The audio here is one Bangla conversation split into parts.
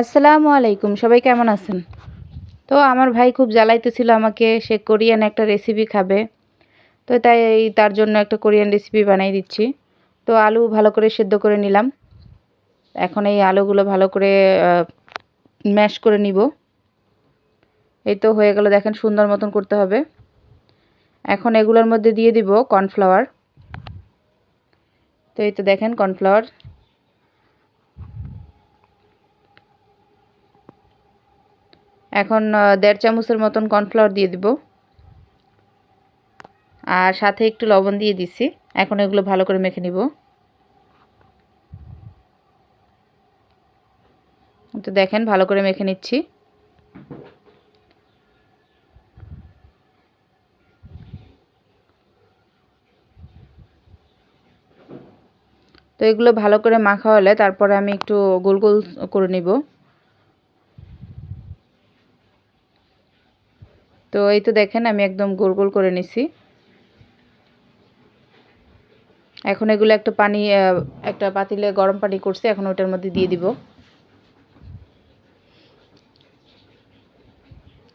আসসালামু আলাইকুম, সবাই কেমন আছেন? তো আমার ভাই খুব জ্বালাইতেছিল আমাকে, সে কোরিয়ান একটা রেসিপি খাবে। তো তাই তার জন্য একটা কোরিয়ান রেসিপি বানিয়ে দিচ্ছি। তো আলু ভালো করে সেদ্ধ করে নিলাম। এখন এই আলুগুলো ভালো করে ম্যাশ করে নিব। এই তো হয়ে গেল, দেখেন সুন্দর মতন করতে হবে। এখন এগুলোর মধ্যে দিয়ে দিব কর্নফ্লাওয়ার। তো এই তো দেখেন কর্নফ্লাওয়ার। এখন 1.5 চামচের মতন কর্নফ্লাওয়ার দিয়ে দিব। আর সাথে একটু লবণ দিয়ে দিছি। এখন এগুলো ভালো করে মেখে নিব। তো দেখেন ভালো করে মেখে নিচ্ছি। তো এগুলো ভালো করে মাখা হলে তারপরে আমি একটু গোল গোল করে নিব। তো এই তো দেখেন আমি একদম গোল গোল করে নিছি। এখন এগুলো একটা পাতিলে গরম পানি করছি, এখন ওটার মধ্যে দিয়ে দিব।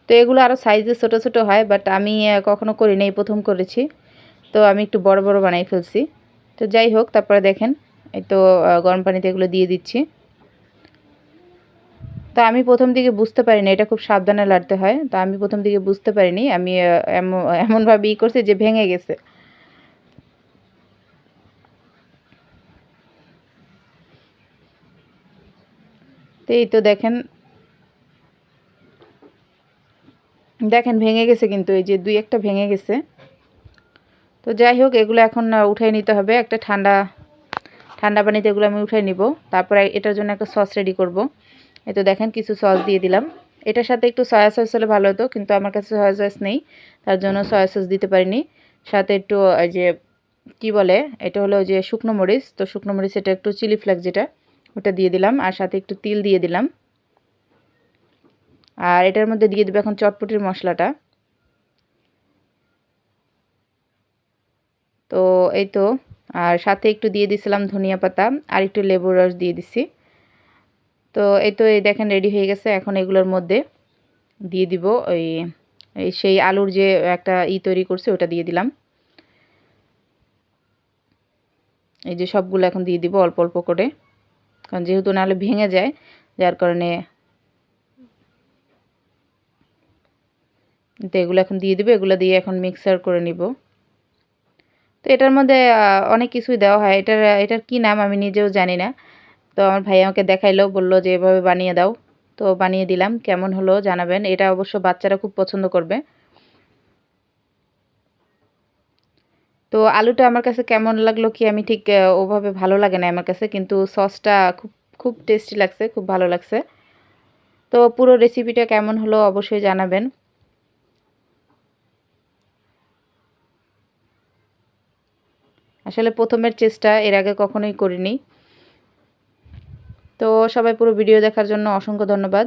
তো এগুলো আরও সাইজে ছোট ছোট হয়, বাট আমি কখনো করি নাই, প্রথম করেছি। তো আমি একটু বড় বড় বানাই ফেলছি। তো যাই হোক, তারপরে দেখেন এই তো গরম পানিতে এগুলো দিয়ে দিচ্ছি। তো আমি প্রথম দিকে বুঝতে পারিনি, এটা খুব সাবধানে লাড়তে হয়। তো আমি প্রথম দিকে বুঝতে পারিনি, আমি এমনভাবে করছি যে ভেঙে গেছে। তো এই তো দেখেন দেখেন ভেঙে গেছে, কিন্তু এই যে 2-1টা ভেঙে গেছে। তো যাই হোক, এগুলো এখন উঠাই নিতে হবে। একটা ঠান্ডা ঠান্ডা পানিতে এগুলো আমি উঠাই নিব। তারপরে এটার জন্য একটা সস রেডি করব। এই তো দেখেন কিছু সস দিয়ে দিলাম। এটার সাথে একটু সয়া সস হলে ভালো হতো, কিন্তু আমার কাছে সয়া সস নেই, তার জন্য সয়া সস দিতে পারিনি। সাথে একটু এই যে কি বলে, এটা হলো যে শুকনো মরিচ। তো শুকনো মরিচ, এটা একটু চিলি ফ্লেক্স যেটা, ওটা দিয়ে দিলাম। আর সাথে একটু তিল দিয়ে দিলাম। আর এটার মধ্যে দিয়ে দেবো এখন চটপটির মশলাটা। তো এই তো, আর সাথে একটু দিয়ে দিছিলাম ধনিয়া পাতা, আর একটু লেবুর রস দিয়ে দিছি। তো এই তো এই দেখেন রেডি হয়ে গেছে। এখন এগুলোর মধ্যে দিয়ে দিব ওই সেই আলুর যে একটা তৈরি করছে, ওটা দিয়ে দিলাম। এই যে সবগুলো এখন দিয়ে দিব অল্প অল্প করে, কারণ যেহেতু নাহলে ভেঙে যায়, যার কারণে। তো এগুলো এখন দিয়ে দিব, এগুলো দিয়ে এখন মিক্সার করে নিব। তো এটার মধ্যে অনেক কিছুই দেওয়া হয়। এটার কি নাম আমি নিজেও জানি না। তো আমার ভাই আমাকে দেখাইলো, বলল যে এভাবে বানিয়ে দাও। তো বানিয়ে দিলাম, কেমন হলো জানাবেন। এটা অবশ্য বাচ্চারা খুব পছন্দ করবে। তো আলুটা আমার কাছে কেমন লাগলো কি, আমি ঠিক ওভাবে ভালো লাগে না আমার কাছে, কিন্তু সসটা খুব খুব টেস্টি লাগছে, খুব ভালো লাগছে। তো পুরো রেসিপিটা কেমন হলো অবশ্যই জানাবেন। আসলে প্রথমের চেষ্টা, এর আগে কখনোই করিনি। তো সবাই পুরো ভিডিও দেখার জন্য অসংখ্য ধন্যবাদ।